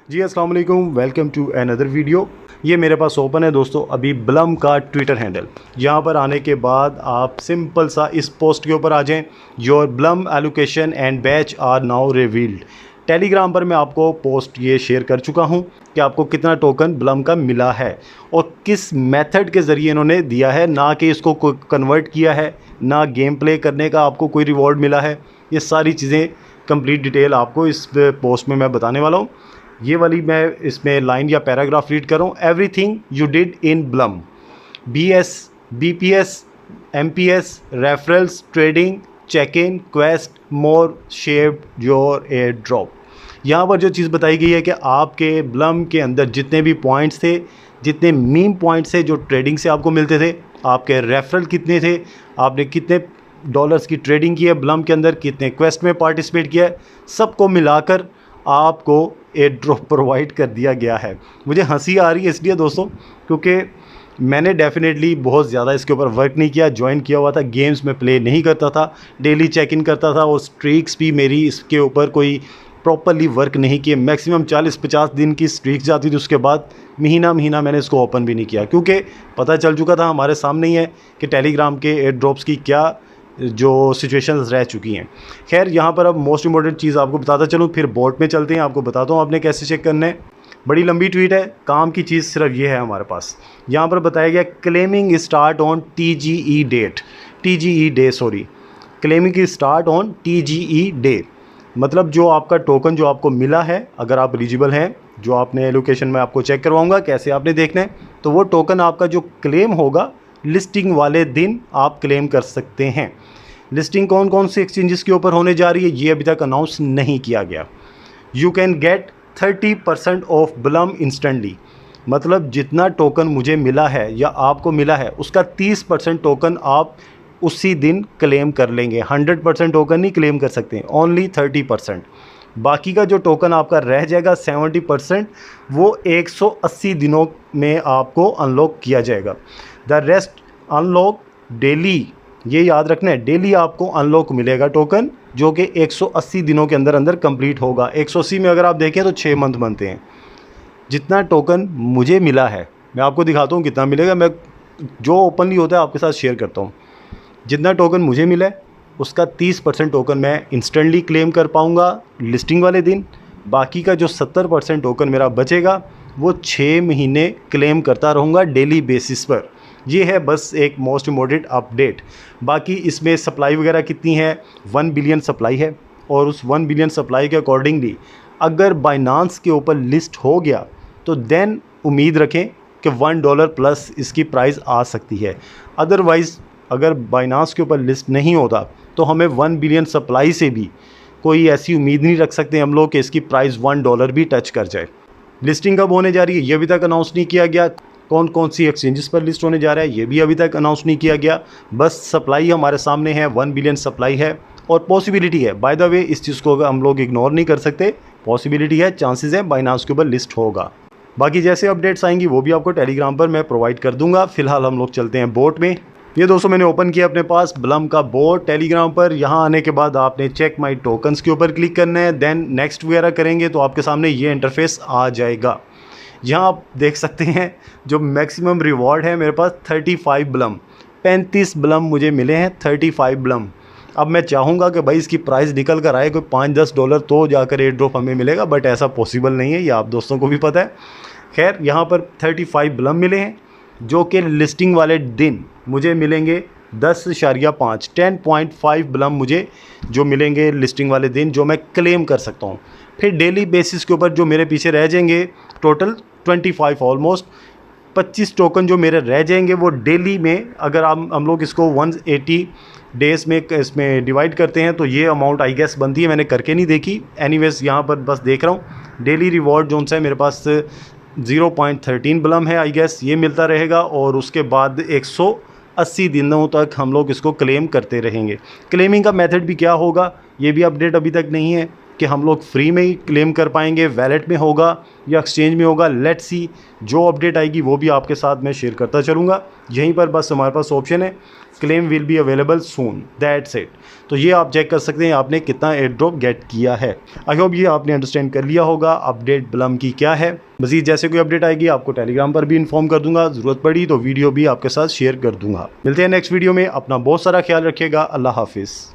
जी अस्सलाम वालेकुम, welcome to another video. ये मेरे पास ओपन है दोस्तों अभी ब्लम का ट्विटर हैंडल। यहाँ पर आने के बाद आप सिंपल सा इस पोस्ट के ऊपर आ जाएं, your Blum allocation and batch are now revealed. Telegram पर मैं आपको पोस्ट ये शेयर कर चुका हूँ कि आपको कितना टोकन ब्लम का मिला है और किस मेथड के ज़रिए इन्होंने दिया है, ना कि इसको कन्वर्ट किया है, ना गेम प्ले करने का आपको कोई रिवॉर्ड मिला है। ये सारी चीज़ें कंप्लीट डिटेल आपको इस पोस्ट में मैं बताने वाला हूँ। ये वाली मैं इसमें लाइन या पैराग्राफ रीड कर रहा हूँ। Everything you did in Blum, BS, BPS, MPS, referrals, trading, check in, quest, more, shaped your airdrop. यहाँ पर जो चीज़ बताई गई है कि आपके ब्लम के अंदर जितने भी पॉइंट्स थे, जितने मीम पॉइंट्स थे जो ट्रेडिंग से आपको मिलते थे, आपके रेफरल कितने थे, आपने कितने डॉलर्स की ट्रेडिंग की है ब्लम के अंदर, कितने क्वेस्ट में पार्टिसिपेट किया है, सबको मिलाकर आपको एयर ड्रॉप प्रोवाइड कर दिया गया है। मुझे हंसी आ रही है इसलिए दोस्तों क्योंकि मैंने डेफिनेटली बहुत ज़्यादा इसके ऊपर वर्क नहीं किया, ज्वाइन किया हुआ था, गेम्स में प्ले नहीं करता था, डेली चेक इन करता था और स्ट्रीक्स भी मेरी इसके ऊपर कोई प्रॉपरली वर्क नहीं किए। मैक्सिमम 40-50 दिन की स्ट्रीक जाती थी, उसके बाद महीना मैंने इसको ओपन भी नहीं किया क्योंकि पता चल चुका था हमारे सामने ही है कि टेलीग्राम के एयर ड्रॉप्स की क्या जो सिचुएशंस रह चुकी हैं। खैर यहाँ पर अब मोस्ट इंपॉर्टेंट चीज़ आपको बताता चलूँ, फिर बोट में चलते हैं, आपको बताता हूँ आपने कैसे चेक करना है। बड़ी लंबी ट्वीट है, काम की चीज़ सिर्फ ये है हमारे पास। यहाँ पर बताया गया claiming start on TGE date, TGE day sorry, claiming start on TGE day. मतलब जो आपका टोकन जो आपको मिला है, अगर आप एलिजिबल हैं, जो आपने लोकेशन में आपको चेक करवाऊँगा कैसे आपने देखना है, तो वो टोकन आपका जो क्लेम होगा लिस्टिंग वाले दिन आप क्लेम कर सकते हैं। लिस्टिंग कौन कौन से एक्सचेंजेस के ऊपर होने जा रही है ये अभी तक अनाउंस नहीं किया गया। You can get 30% of Blum instantly, मतलब जितना टोकन मुझे मिला है या आपको मिला है उसका 30% टोकन आप उसी दिन क्लेम कर लेंगे। 100% टोकन नहीं क्लेम कर सकते, ओनली 30%। बाकी का जो टोकन आपका रह जाएगा 70%, वो 180 दिनों में आपको अनलॉक किया जाएगा। द रेस्ट अनलॉक डेली, ये याद रखना है, डेली आपको अनलॉक मिलेगा टोकन जो कि 180 दिनों के अंदर अंदर कंप्लीट होगा। 180 में अगर आप देखें तो 6 मंथ बनते हैं। जितना टोकन मुझे मिला है मैं आपको दिखाता हूँ कितना मिलेगा। मैं जो ओपनली होता है आपके साथ शेयर करता हूँ। जितना टोकन मुझे मिला है उसका 30% टोकन मैं इंस्टेंटली क्लेम कर पाऊँगा लिस्टिंग वाले दिन। बाकी का जो 70% टोकन मेरा बचेगा वो 6 महीने क्लेम करता रहूँगा डेली बेसिस पर। ये है बस एक मोस्ट इम्पॉर्टेंट अपडेट। बाकी इसमें सप्लाई वगैरह कितनी है, 1 बिलियन सप्लाई है और उस 1 बिलियन सप्लाई के अकॉर्डिंगली अगर बाइनांस के ऊपर लिस्ट हो गया तो देन उम्मीद रखें कि $1 प्लस इसकी प्राइस आ सकती है। अदरवाइज़ अगर बाइनांस के ऊपर लिस्ट नहीं होता तो हमें 1 बिलियन सप्लाई से भी कोई ऐसी उम्मीद नहीं रख सकते हम लोग कि इसकी प्राइस $1 भी टच कर जाए। लिस्टिंग कब होने जा रही है ये अभी तक अनाउंस नहीं किया गया। कौन कौन सी एक्सचेंजेस पर लिस्ट होने जा रहा है ये भी अभी तक अनाउंस नहीं किया गया। बस सप्लाई हमारे सामने है, 1 बिलियन सप्लाई है और पॉसिबिलिटी है। बाय द वे इस चीज़ को हम लोग इग्नोर नहीं कर सकते, पॉसिबिलिटी है, चांसेस है बाइनांस के ऊपर लिस्ट होगा। बाकी जैसे अपडेट्स आएंगी वो भी आपको टेलीग्राम पर मैं प्रोवाइड कर दूंगा। फिलहाल हम लोग चलते हैं बोट में। ये दोस्तों मैंने ओपन किया अपने पास ब्लम का बोट टेलीग्राम पर। यहाँ आने के बाद आपने चेक माई टोकन्स के ऊपर क्लिक करना है, देन नेक्स्ट वगैरह करेंगे तो आपके सामने ये इंटरफेस आ जाएगा। यहाँ आप देख सकते हैं जो मैक्सिमम रिवॉर्ड है मेरे पास 35 ब्लम, 35 ब्लम मुझे मिले हैं, 35 ब्लम। अब मैं चाहूँगा कि भाई इसकी प्राइस निकल कर आए कोई $5-10 तो जाकर एयर ड्रॉप हमें मिलेगा, बट ऐसा पॉसिबल नहीं है, ये आप दोस्तों को भी पता है। खैर यहाँ पर 35 ब्लम मिले हैं जो कि लिस्टिंग वाले दिन मुझे मिलेंगे 10.5 10.5 ब्लम मुझे जो मिलेंगे लिस्टिंग वाले दिन, जो मैं क्लेम कर सकता हूँ। फिर डेली बेसिस के ऊपर जो मेरे पीछे रह जाएंगे टोटल 25 ऑलमोस्ट 25 टोकन जो मेरे रह जाएंगे वो डेली में, अगर हम लोग इसको 180 डेज़ में इसमें डिवाइड करते हैं तो ये अमाउंट आई गेस बनती है। मैंने करके नहीं देखी, एनीवेज यहाँ पर बस देख रहा हूँ। डेली रिवॉर्ड जो है मेरे पास 0.13 ब्लम है आई गेस, ये मिलता रहेगा और उसके बाद 180 दिनों तक हम लोग इसको क्लेम करते रहेंगे। क्लेमिंग का मेथड भी क्या होगा ये भी अपडेट अभी तक नहीं है। कि हम लोग फ्री में ही क्लेम कर पाएंगे, वैलेट में होगा या एक्सचेंज में होगा, लेट्स सी। जो अपडेट आएगी वो भी आपके साथ मैं शेयर करता चलूँगा। यहीं पर बस हमारे पास ऑप्शन है claim will be available soon, that's it. तो ये आप चेक कर सकते हैं आपने कितना एयर ड्रॉप गेट किया है। आई होप ये आपने अंडरस्टैंड कर लिया होगा अपडेट ब्लम की क्या है। मज़ीद जैसे कोई अपडेट आएगी आपको टेलीग्राम पर भी इन्फॉर्म कर दूंगा, ज़रूरत पड़ी तो वीडियो भी आपके साथ शेयर कर दूंगा। मिलते हैं नेक्स्ट वीडियो में, अपना बहुत सारा ख्याल रखिएगा। अल्लाह हाफिज़।